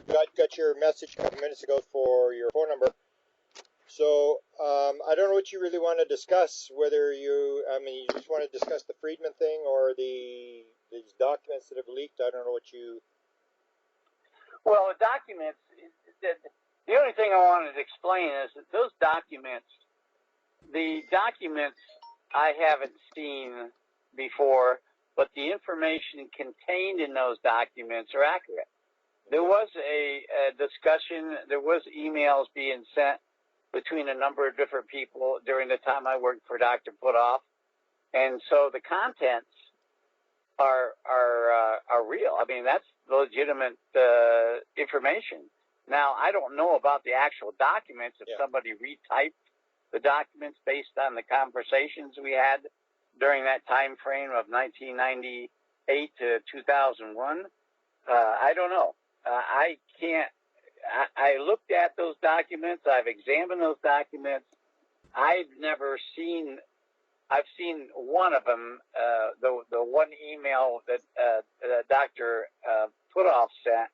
got your message a couple minutes ago for your phone number. So I don't know what you really want to discuss. Whether you just want to discuss the Friedman thing or these documents that have leaked. I don't know what you. Well, the documents. The only thing I wanted to explain is that those documents, the documents I haven't seen before, but the information contained in those documents are accurate. There was a discussion. There was emails being sent between a number of different people during the time I worked for Dr. Puthoff, and so the contents are real. I mean, that's legitimate information. Now, I don't know about the actual documents. If somebody retyped the documents based on the conversations we had during that time frame of 1998 to 2001, I don't know. I can't. I looked at those documents. I've examined those documents. I've seen one of them, the one email that Dr. Puthoff sent,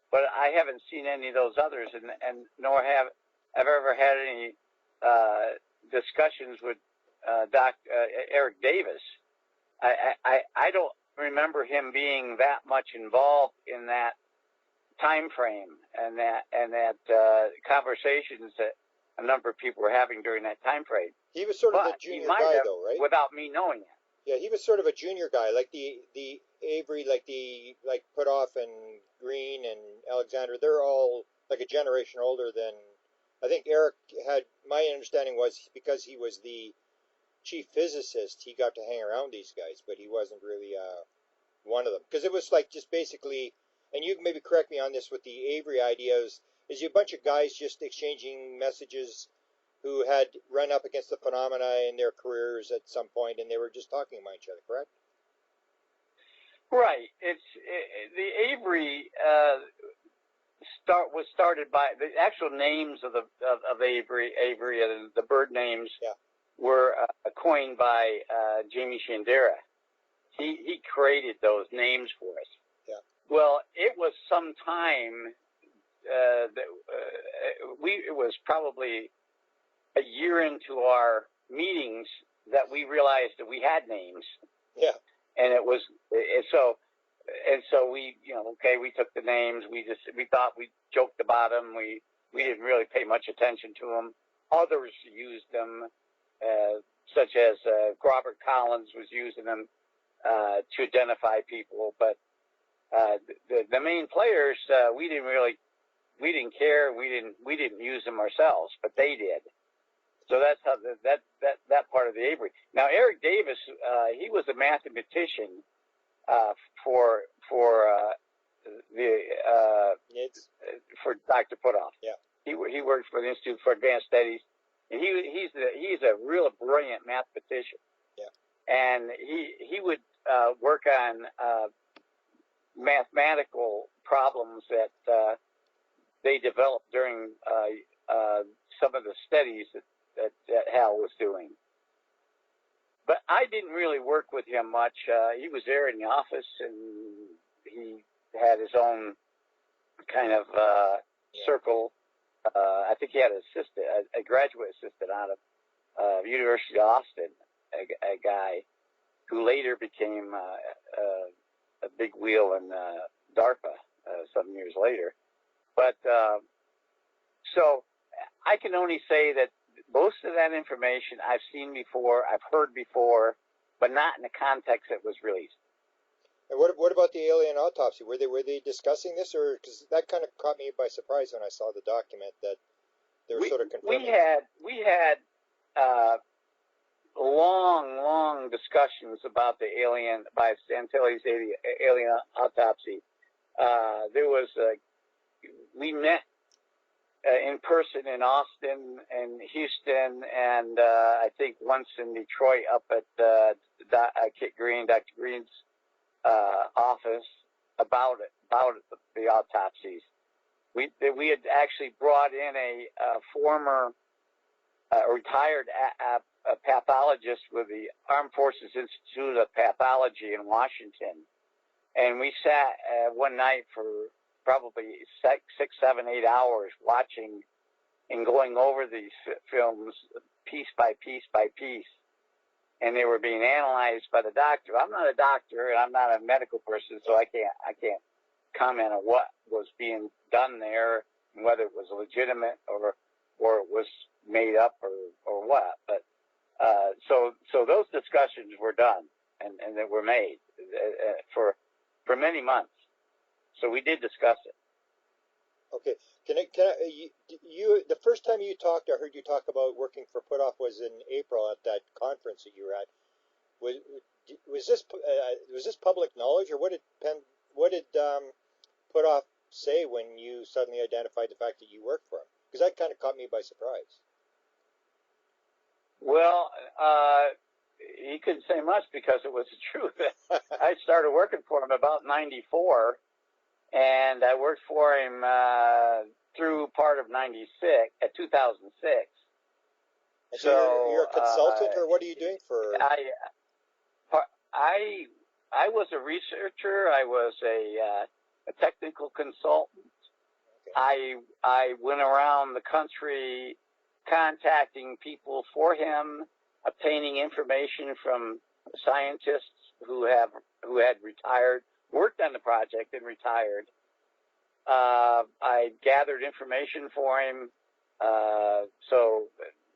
but I haven't seen any of those others, and nor have I've ever had any discussions with Eric Davis. I don't remember him being that much involved in that time frame and that conversations that a number of people were having during that time frame. He was sort of the junior guy, though, right? Without me knowing it. Yeah, he was sort of a junior guy, like the Avery, like Puthoff and Green and Alexander. They're all like a generation older than. I think Eric had. My understanding was because he was the chief physicist, he got to hang around these guys, but he wasn't really one of them. Because it was like just basically, and you can maybe correct me on this with the Avery ideas, is you a bunch of guys just exchanging messages who had run up against the phenomena in their careers at some point, and they were just talking about each other, correct? Right. The Avery was started by the actual names of Avery and the bird names were coined by Jamie Shandera. He created those names for us. Yeah. Well, it was some time it was probably a year into our meetings that we realized that we had names. Yeah. And so we, we took the names. We thought we joked about them. We didn't really pay much attention to them. Others used them, such as Robert Collins was using them to identify people. But the main players, we didn't care. We didn't use them ourselves, but they did. So that's how that part of the Avery. Now, Eric Davis, he was a mathematician for Dr. Puthoff. Yeah. He worked for the Institute for Advanced Studies, and he's a real brilliant mathematician. Yeah. And he would work on mathematical problems that they developed during some of the studies that Hal was doing. But I didn't really work with him much. He was there in the office, and he had his own kind of circle. I think he had an assistant, a graduate assistant out of University of Austin, a guy who later became a big wheel in Darpa some years later. But so I can only say that most of that information I've seen before, I've heard before, but not in the context that was released. And what about the alien autopsy? Were they discussing this, or because that kind of caught me by surprise when I saw the document that they were sort of confirming? We had long discussions about the alien by Santilli's alien autopsy. We met in person in Austin and Houston, and I think once in Detroit up at Dr. Green's office about the autopsies. We had actually brought in a former retired pathologist with the Armed Forces Institute of Pathology in Washington, and we sat one night for probably 6, 7, 8 hours watching and going over these films piece by piece by piece, and they were being analyzed by the doctor. I'm not a doctor and I'm not a medical person, so I can't comment on what was being done there and whether it was legitimate or it was made up or what. But so those discussions were done and they were made for many months. So we did discuss it. Okay. You the first time you talked, I heard you talk about working for Puthoff was in April at that conference that you were at. Was this public knowledge, or what did Puthoff say when you suddenly identified the fact that you worked for him? Because that kind of caught me by surprise. Well, he couldn't say much because it was the truth. I started working for him about '94. And I worked for him through part of 2006. So you're a consultant, or what are you doing for? I was a researcher. I was a technical consultant. Okay. I went around the country contacting people for him, obtaining information from scientists who had retired, worked on the project and retired. I gathered information for him. So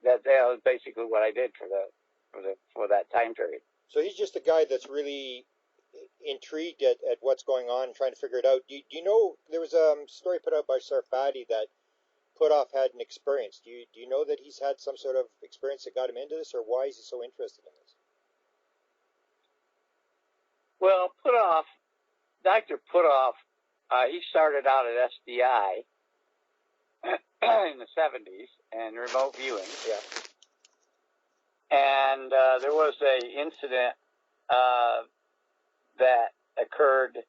that was basically what I did for that time period. So he's just a guy that's really intrigued at what's going on and trying to figure it out. Do you know, there was a story put out by Sarfatti that Puthoff had an experience. Do you know that he's had some sort of experience that got him into this, or why is he so interested in this? Well, Dr. Puthoff, he started out at SDI in the 70s and remote viewing. Yeah. And there was an incident that occurred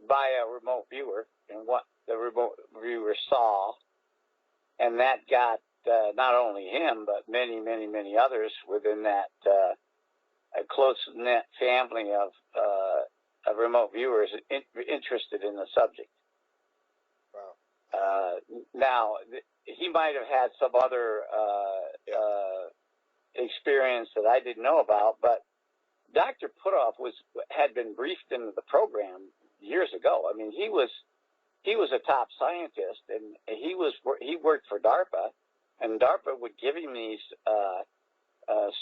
by a remote viewer, and what the remote viewer saw, and that got not only him but many, many, many others within that a close-knit family of remote viewers interested in the subject. Wow. Now, he might have had some other experience that I didn't know about, but Dr. Puthoff had been briefed into the program years ago. I mean, he was a top scientist, and he worked for Darpa, and Darpa would give him these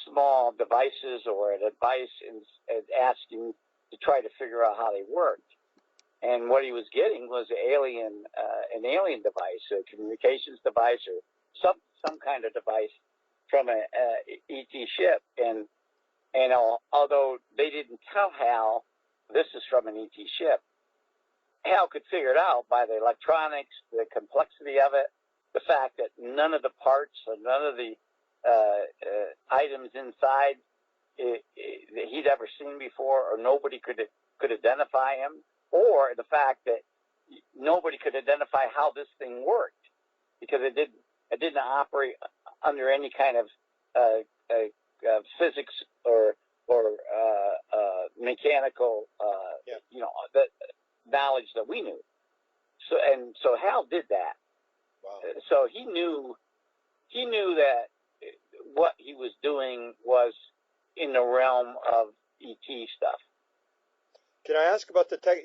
small devices or an advice and ask him to try to figure out how they worked. And what he was getting was an alien device, a communications device, or some kind of device from a ET ship. And although they didn't tell Hal this is from an ET ship, Hal could figure it out by the electronics, the complexity of it, the fact that none of the parts or none of the items inside that he'd ever seen before, or nobody could identify him, or the fact that nobody could identify how this thing worked, because it didn't operate under any kind of physics or mechanical the knowledge that we knew. So Hal did that. Wow. So he knew that what he was doing was in the realm of ET stuff. Can I ask about the tech?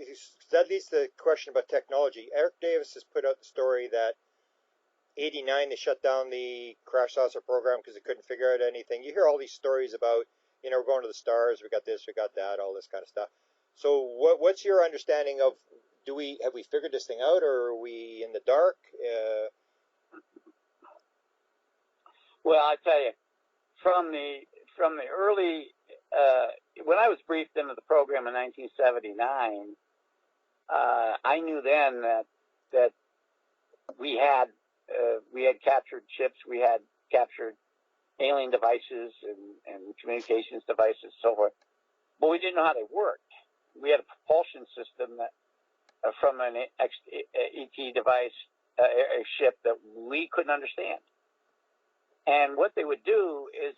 That leads to the question about technology. Eric Davis has put out the story that '89 they shut down the crash saucer program because they couldn't figure out anything. You hear all these stories about, we're going to the stars, we got this, we got that, all this kind of stuff. So what's your understanding of, have we figured this thing out, or are we in the dark? Well, I tell you, from the early, when I was briefed into the program in 1979, I knew then that we had captured ships, we had captured alien devices and communications devices, so forth, but we didn't know how they worked. We had a propulsion system that from an ET device, a ship that we couldn't understand. And what they would do is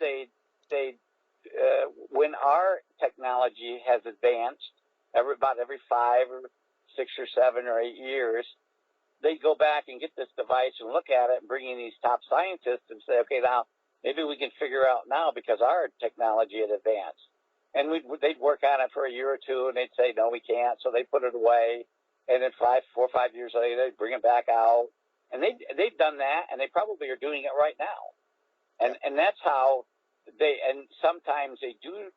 when our technology has advanced, about every 5 or 6 or 7 or 8 years, they'd go back and get this device and look at it and bring in these top scientists and say, okay, now maybe we can figure out now because our technology had advanced. And they'd work on it for a year or two, and they'd say, no, we can't. So they put it away. And then 4 or 5 years later, they'd bring it back out. And they've done that, and they probably are doing it right now. And that's how and sometimes they do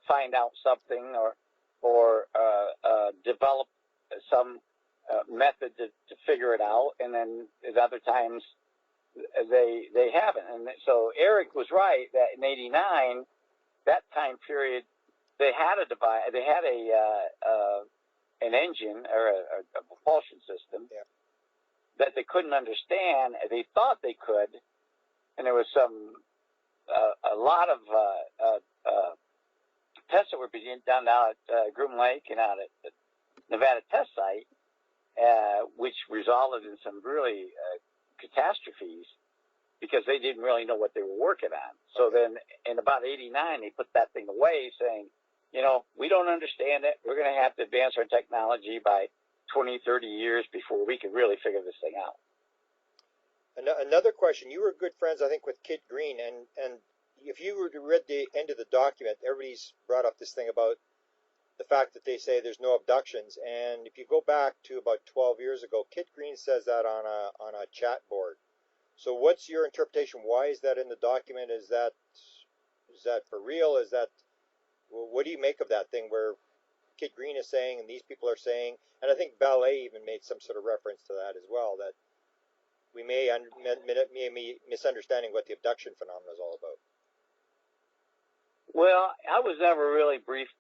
find out something or develop some method to figure it out. And then at other times they haven't. And so Eric was right that in '89, that time period, they had a device, they had an engine or a propulsion system that they couldn't understand. They thought they could, and there was a lot of tests that were being done out at Groom Lake and out at the Nevada test site, which resulted in some really catastrophes because they didn't really know what they were working on. So then in about '89, they put that thing away saying, we don't understand it. We're going to have to advance our technology by 20, 30 years before we can really figure this thing out. Another question. You were good friends, I think, with Kit Green, and if you read the end of the document, everybody's brought up this thing about the fact that they say there's no abductions. And if you go back to about 12 years ago, Kit Green says that on a chat board. So what's your interpretation? Why is that in the document? Is that for real? What do you make of that thing where Kit Green is saying and these people are saying, and I think Ballet even made some sort of reference to that as well, that we may be misunderstanding what the abduction phenomenon is all about. Well, I was never really briefed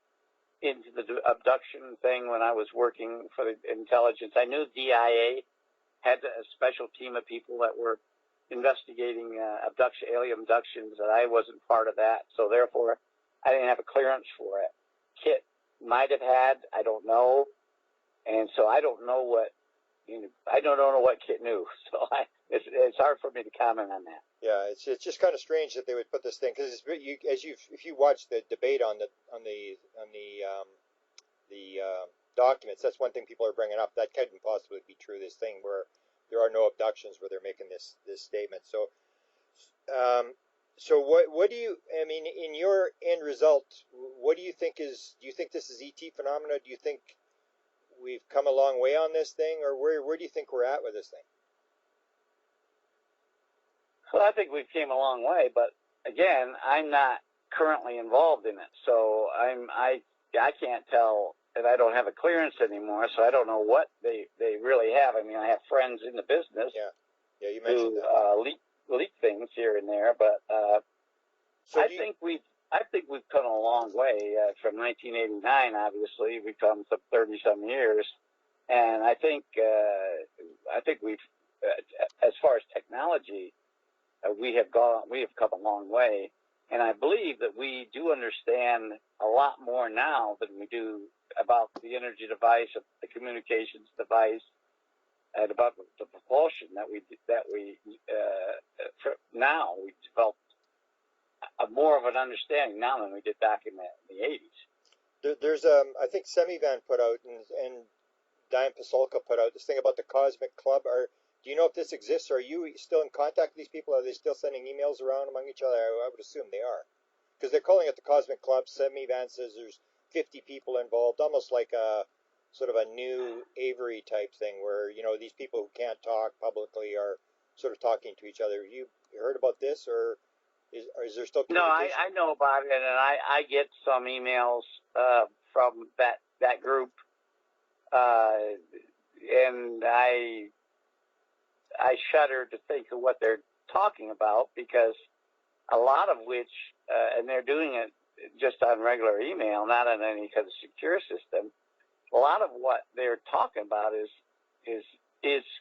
into the abduction thing when I was working for the intelligence. I knew DIA had a special team of people that were investigating alien abductions, and I wasn't part of that, so therefore I didn't have a clearance for it. Kit might have had, I don't know, and so I don't know what Kit knew. So it's hard for me to comment on that. Yeah, it's just kind of strange that they would put this thing, because if you watch the debate on the documents, that's one thing people are bringing up. That couldn't possibly be true. This thing where there are no abductions, where they're making this statement. So, so what do you? I mean, in your end result, what do you think is? Do you think this is ET phenomena? Do you think we've come a long way on this thing, or where do you think we're at with this thing? Well, I think we've came a long way, but again, I'm not currently involved in it, so I can't tell, and I don't have a clearance anymore, so I don't know what they really have. I mean, I have friends in the business you mentioned who that. leak things here and there, but so I think we've come a long way from 1989. Obviously, we've come some 30-some years, and I think we've, as far as technology, we have come a long way, and I believe that we do understand a lot more now than we do about the energy device, the communications device, and about the propulsion that we now we've developed more of an understanding now than we did back in the 80s. There's I think Semivan put out and Diane Pasolka put out this thing about the Cosmic Club. Do you know if this exists? Are you still in contact with these people? Are they still sending emails around among each other? I would assume they are, because they're calling it the Cosmic Club. Semivan says there's 50 people involved, almost like a sort of a new Aviary type thing, where these people who can't talk publicly are sort of talking to each other. You heard about this, or is there still communication? No, I know about it, and I get some emails from that group, and I shudder to think of what they're talking about, because a lot of which, and they're doing it just on regular email, not on any kind of secure system. A lot of what they're talking about is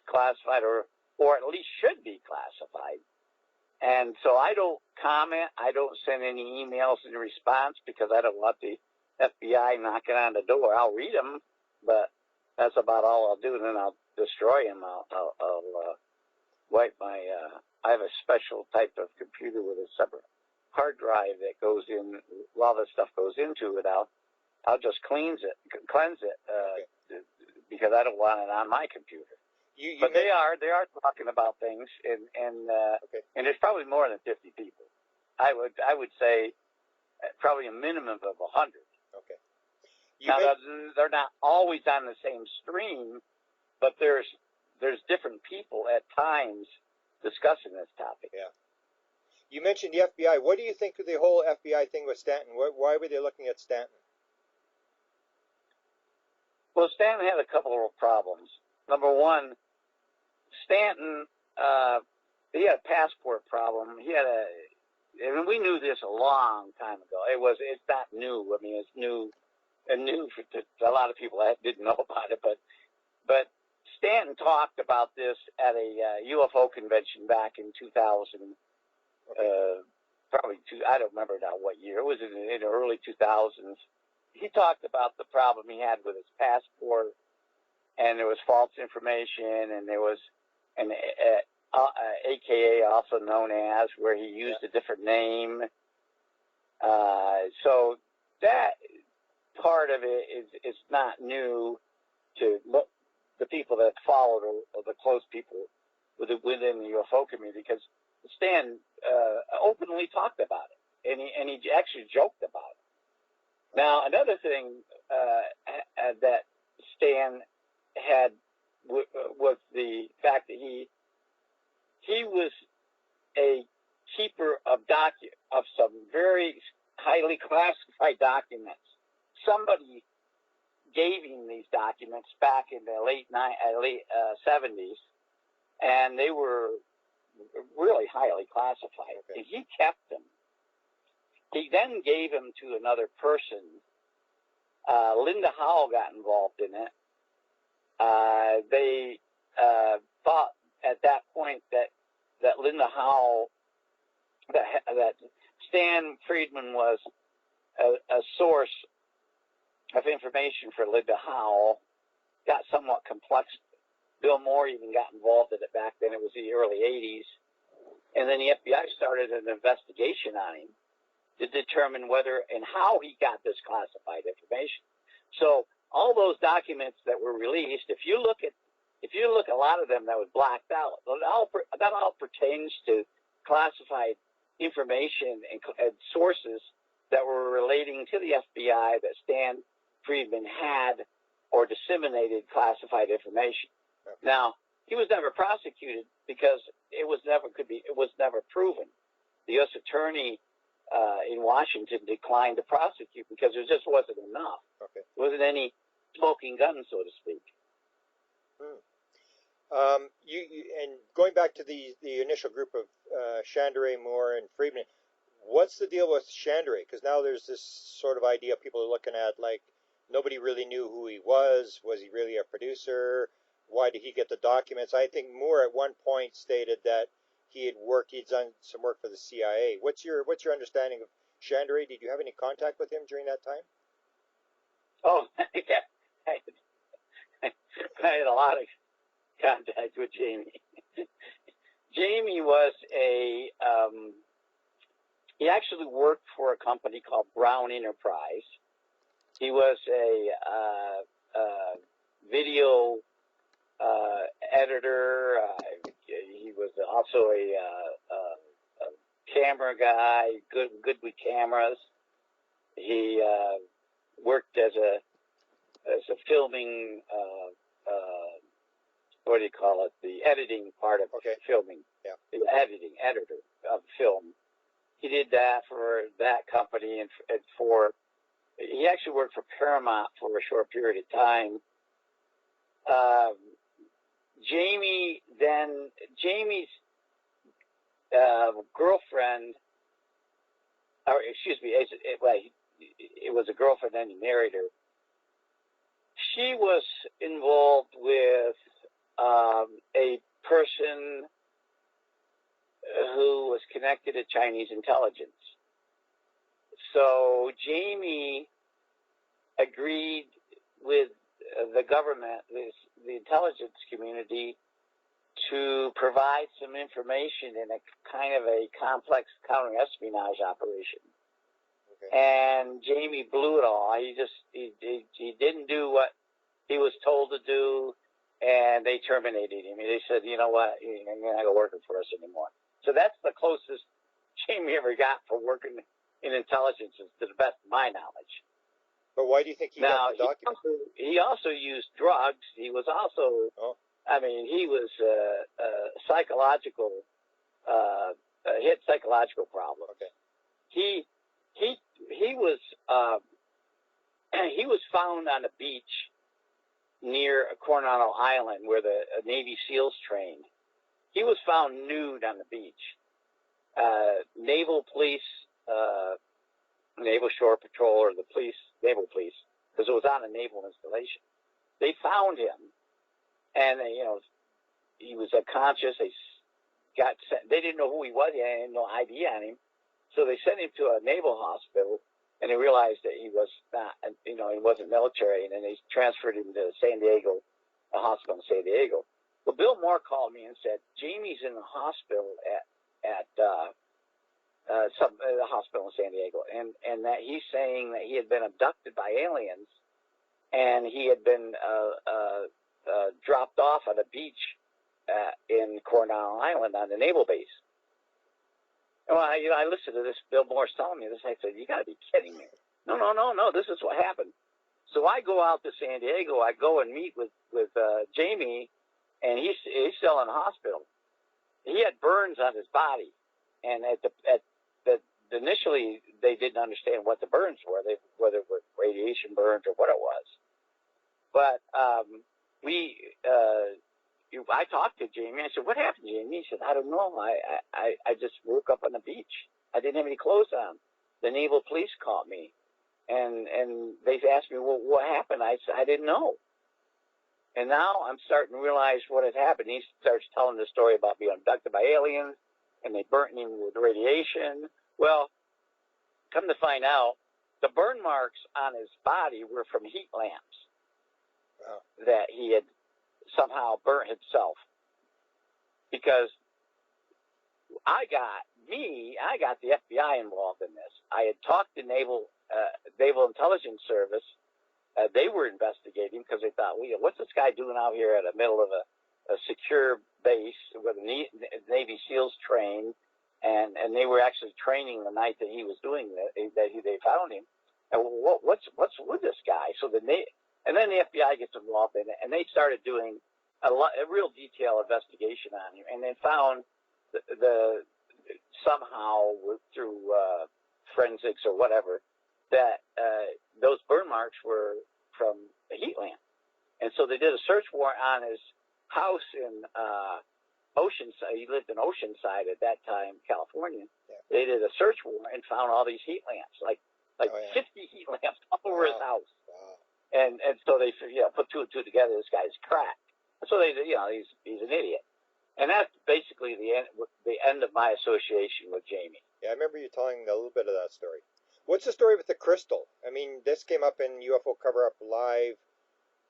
classified, or at least should be classified. And so I don't comment. I don't send any emails in response, because I don't want the FBI knocking on the door. I'll read them, but that's about all I'll do, and then I'll destroy them. I'll wipe my. I have a special type of computer with a separate hard drive that goes in. While the stuff goes into it, I'll just cleanse it. because I don't want it on my computer. But they are talking about things, and there's probably more than 50 people. I would say probably a minimum of 100. Okay. Now they're not always on the same stream, but there's different people at times discussing this topic. Yeah. You mentioned the FBI. What do you think of the whole FBI thing with Stanton? Why were they looking at Stanton? Well, Stanton had a couple of problems. Number one, Stanton, he had a passport problem. And we knew this a long time ago. It's not new. I mean, it's new, and new to a lot of people that didn't know about it. But Stanton talked about this at a UFO convention back in 2000. I don't remember now what year. It was in the early 2000s. He talked about the problem he had with his passport, and there was false information, and there was an AKA, also known as, where he used a different name. So that part of it is not new to the people that followed, or the close people within the UFO community, because Stan openly talked about it, and he actually joked about it. Now, another thing that Stan had was the fact that he was a keeper of some very highly classified documents. Somebody gave him these documents back in the late 70s, and they were really highly classified. Okay. And he kept them. He then gave them to another person. Linda Howell got involved in it. They thought at that point that Linda Howell, that Stan Friedman was a source of information for Linda Howell. Got somewhat complex. Bill Moore even got involved in it back then. It was the early 80s. And then the FBI started an investigation on him to determine whether and how he got this classified information. So all those documents that were released, if you look at a lot of them that was blacked out, that all pertains to classified information and sources that were relating to the FBI that Stan Friedman had or disseminated classified information. Okay. Now, he was never prosecuted because it was never proven. The U.S. attorney in Washington declined to prosecute because there just wasn't enough. Okay. There wasn't any smoking gun, so to speak. And going back to the initial group of Shandera, Moore, and Friedman, what's the deal with Shandera? Because now there's this sort of idea people are looking at, like, nobody really knew who he was. Was he really a producer? Why did he get the documents? I think Moore at one point stated that he'd done some work for the CIA. What's your understanding of Shandera? Did you have any contact with him during that time? Oh, yeah. I had a lot of contact with Jamie. Jamie was he actually worked for a company called Brown Enterprise. He was a video editor. He was also a camera guy, good with cameras. He worked as a filming, what do you call it? The editing part of filming. Yeah. The editor of film. He did that for that company, and he actually worked for Paramount for a short period of time. Jamie's girlfriend, or excuse me, it was a girlfriend, then he married her. She was involved with a person who was connected to Chinese intelligence. So Jamie agreed with the government, the intelligence community, to provide some information in a kind of a complex counter-espionage operation. Okay. And Jamie blew it all. He didn't do what he was told to do, and they terminated him. They said, you know what, you're not going to work for us anymore. So that's the closest Jamie ever got for working in intelligence, to the best of my knowledge. But why do you think he got the document? He also used drugs. He was also, he was psychological, he had psychological problems. Okay. He was he was found on a beach near Coronado Island where the Navy SEALs trained. He was found nude on the beach. Naval police, Naval Shore Patrol, or the police, naval police, because it was on a naval installation. They found him, and he was unconscious. They got sent. They didn't know who he was. They had no ID on him, so they sent him to a naval hospital, and they realized that he was not, he wasn't military, and then they transferred him to San Diego, a hospital in San Diego. Well, Bill Moore called me and said, Jamie's in the hospital at the hospital in San Diego, and that he's saying that he had been abducted by aliens, and he had been dropped off on a beach in Coronado Island on the naval base. Well, I listened to this. Bill Moore's telling me this. I said, "You got to be kidding me!" No. This is what happened. So I go out to San Diego. I go and meet with Jamie, and he's still in the hospital. He had burns on his body, and initially they didn't understand what the burns were, whether it were radiation burns or what it was. But I talked to Jamie. I said, "What happened, Jamie?" He said, "I don't know. I just woke up on the beach. I didn't have any clothes on. The naval police caught me, and they asked me, well, what happened?" I said, "I didn't know." And now I'm starting to realize what had happened. He starts telling the story about being abducted by aliens, and they burnt him with radiation. Well, come to find out, the burn marks on his body were from heat lamps that he had somehow burnt himself. Because I got the FBI involved in this. I had talked to Naval Intelligence Service. They were investigating because they thought, well, what's this guy doing out here in the middle of a secure base where the Navy SEALs trained, and they were actually training the night that he was doing that. They found him, and what's with this guy? So and then the FBI gets involved in it, and they started doing a real detailed investigation on him, and they found the somehow through forensics or whatever that those burn marks were from a heat lamp. And so they did a search warrant on his house in Oceanside. He lived in Oceanside at that time, California. Yeah. They did a search warrant and found all these heat lamps, like 50 heat lamps all over his house. Wow. And so they put two and two together. This guy's cracked. So they he's an idiot. And that's basically the end of my association with Jamie. Yeah, I remember you telling a little bit of that story. What's the story with the crystal? I mean, this came up in UFO Cover-Up Live.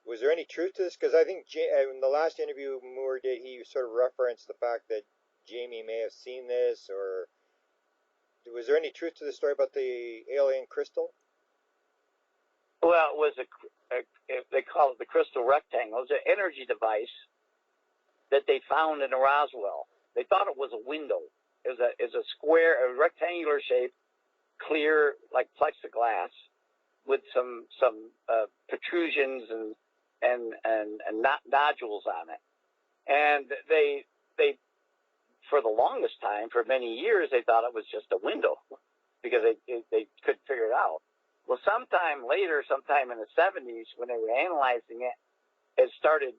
Was there any truth to this? Because I think in the last interview Moore did, he sort of referenced the fact that Jamie may have seen this, or was there any truth to the story about the alien crystal? Well, it was they call it the crystal rectangle. It was an energy device that they found in Roswell. They thought it was a window. It was a square, a rectangular shape, clear like plexiglass, with some protrusions and nodules on it. And they for the longest time, for many years, they thought it was just a window because they couldn't figure it out. Well, sometime later, sometime in the 70s, when they were analyzing it, it started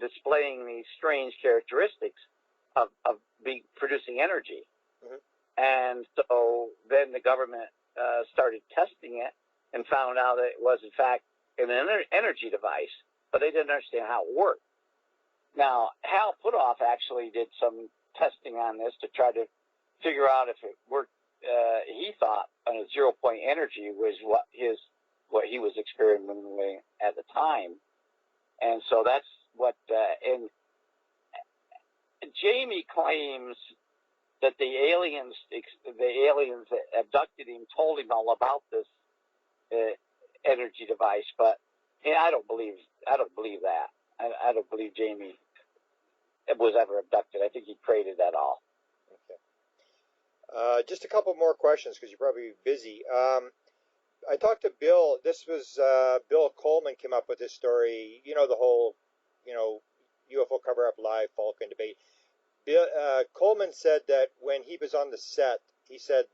displaying these strange characteristics of producing energy. Mm-hmm. And so then the government started testing it and found out that it was, in fact, an energy device, but they didn't understand how it worked. Now, Hal Puthoff actually did some testing on this to try to figure out if it worked. He thought a zero-point energy was what he was experimenting at the time. And so that's what, and Jamie claims that the aliens that abducted him told him all about this energy device, but Yeah, I don't believe that. I don't believe Jamie was ever abducted. I think he created that all. Okay. Just a couple more questions because you're probably busy. I talked to Bill. This was Bill Coleman came up with this story. You know, the whole, UFO cover-up live Falcon debate. Bill, Coleman said that when he was on the set, he met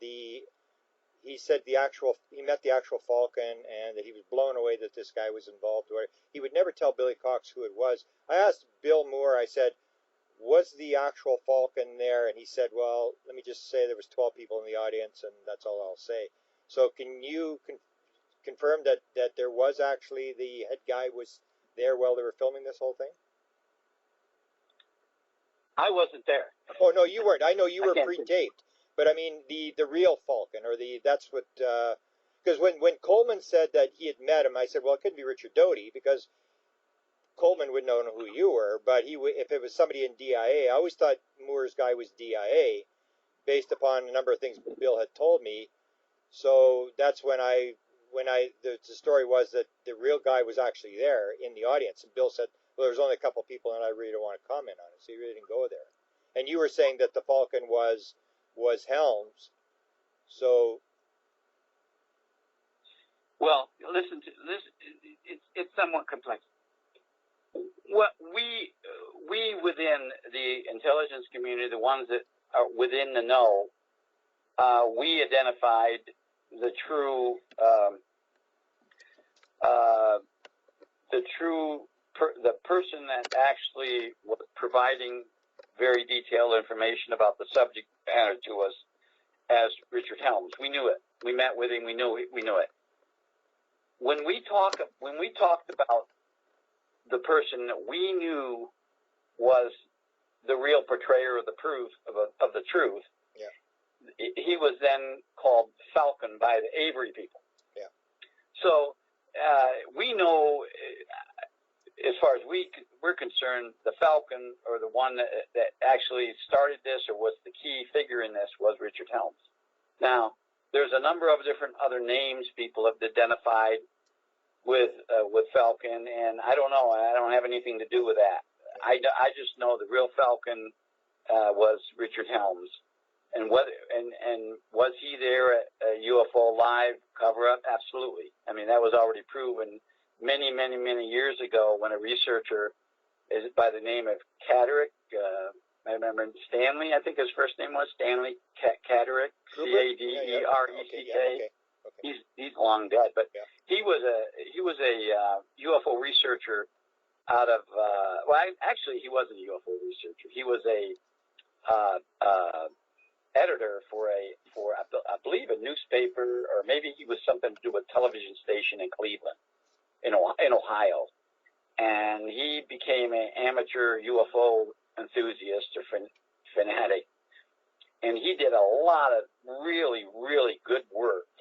the actual Falcon and that he was blown away that this guy was involved. He would never tell Billy Cox who it was. I asked Bill Moore. I said, was the actual Falcon there? And he said, well, let me just say there was 12 people in the audience, and that's all I'll say. So can you confirm that there was actually the head guy was there while they were filming this whole thing? I wasn't there. Oh no, you weren't. I know you were pre-taped, but I mean the real Falcon, or that's what because when Coleman said that he had met him, I said, well, it couldn't be Richard Doty because Coleman would know who you were, but if it was somebody in DIA, I always thought Moore's guy was DIA, based upon a number of things Bill had told me. So that's when the story was that the real guy was actually there in the audience, and Bill said, well, there's only a couple people, and I really don't want to comment on it, so you really didn't go there. And you were saying that the Falcon was Helms, so. Well, listen to this. It's somewhat complex. What we within the intelligence community, the ones that are within the know, we identified the person that actually was providing very detailed information about the subject matter to us as Richard Helms. We knew it. We met with him. We knew it. When we talked about the person that we knew was the real portrayer of the truth, yeah. He was then called Falcon by the Aviary people. Yeah. So we know, as far as we're concerned, the Falcon, or the one that actually started this or was the key figure in this, was Richard Helms. Now, there's a number of different other names people have identified with Falcon, and I don't know. I don't have anything to do with that. I just know the real Falcon was Richard Helms. And was he there at a UFO live cover-up? Absolutely. I mean, that was already proven many, many, many years ago when a researcher is by the name of Caderick, I remember Stanley, I think his first name was Stanley Caderick, Cadereck. Okay. He's long dead, but yeah. he was a UFO researcher out of actually he wasn't a UFO researcher. He was a editor for I believe a newspaper, or maybe he was something to do with television station in Cleveland, in Ohio, and he became an amateur UFO enthusiast or fanatic, and he did a lot of really, really good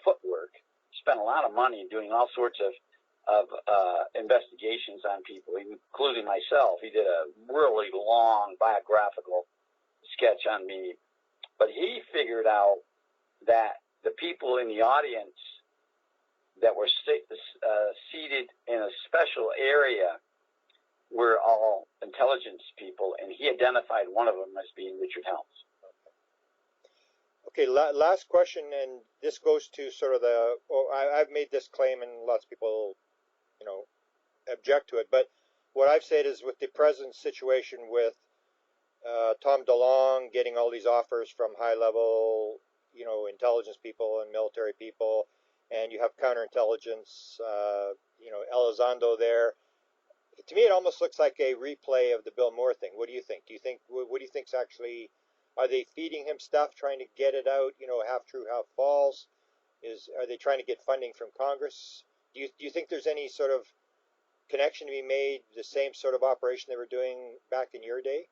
footwork. Spent a lot of money doing all sorts of investigations on people, including myself. He did a really long biographical sketch on me. But he figured out that the people in the audience that were seated in a special area were all intelligence people, and he identified one of them as being Richard Helms. Okay, last question, and this goes to sort of I've made this claim, and lots of people, object to it, but what I've said is with the present situation with Tom DeLonge getting all these offers from high-level, intelligence people and military people, and you have counterintelligence, Elizondo there. To me, it almost looks like a replay of the Bill Moore thing. What do you think? What do you think's actually? Are they feeding him stuff, trying to get it out? Half true, half false. Are they trying to get funding from Congress? Do you think there's any sort of connection to be made? The same sort of operation they were doing back in your day,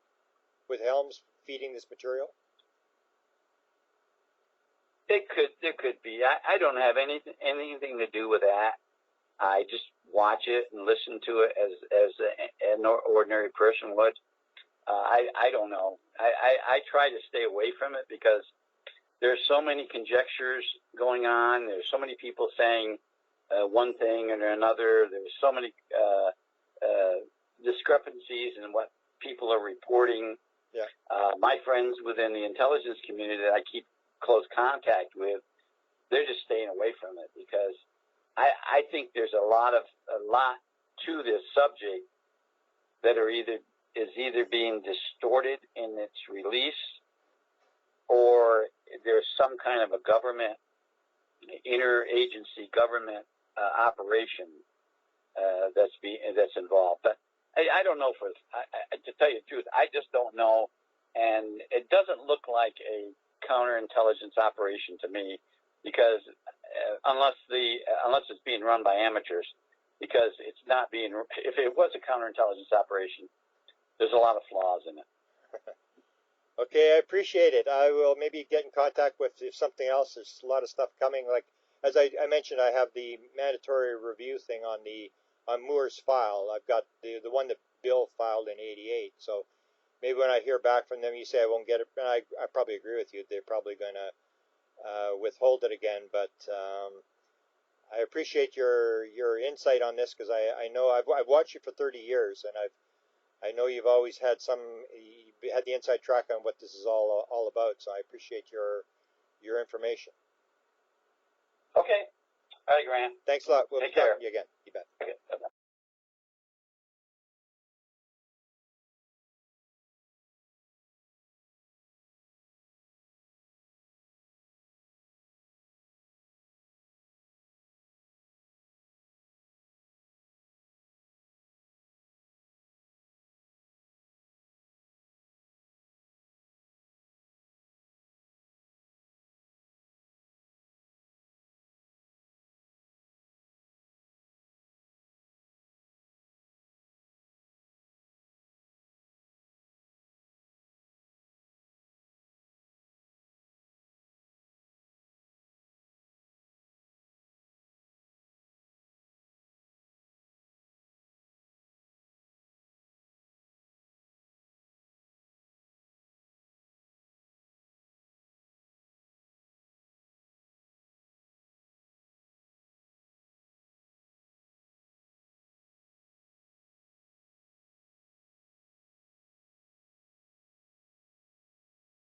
with Helms feeding this material? There could be. I don't have anything to do with that. I just watch it and listen to it as an ordinary person would. I don't know. I try to stay away from it because there's so many conjectures going on. There's so many people saying one thing and another. There's so many discrepancies in what people are reporting. Yeah. My friends within the intelligence community that I keep close contact with, they're just staying away from it because I think there's a lot to this subject that is either being distorted in its release, or there's some kind of a government, interagency government operation that's involved. But I don't know to tell you the truth, I just don't know, and it doesn't look like a counterintelligence operation to me, because unless it's being run by amateurs, because it's not being. If it was a counterintelligence operation, there's a lot of flaws in it. Okay, I appreciate it. I will maybe get in contact with if something else. There's a lot of stuff coming. Like as I mentioned, I have the mandatory review thing on Moore's file. I've got the one that Bill filed in '88. So maybe when I hear back from them, you say I won't get it. And I probably agree with you. They're probably going to withhold it again. But I appreciate your insight on this, because I know I've watched you for 30 years, and I know you've always had the inside track on what this is all about. So I appreciate your information. Okay. All right, Grant. Thanks a lot. We'll Take talk care. to you again. You bet. Okay. Bye-bye.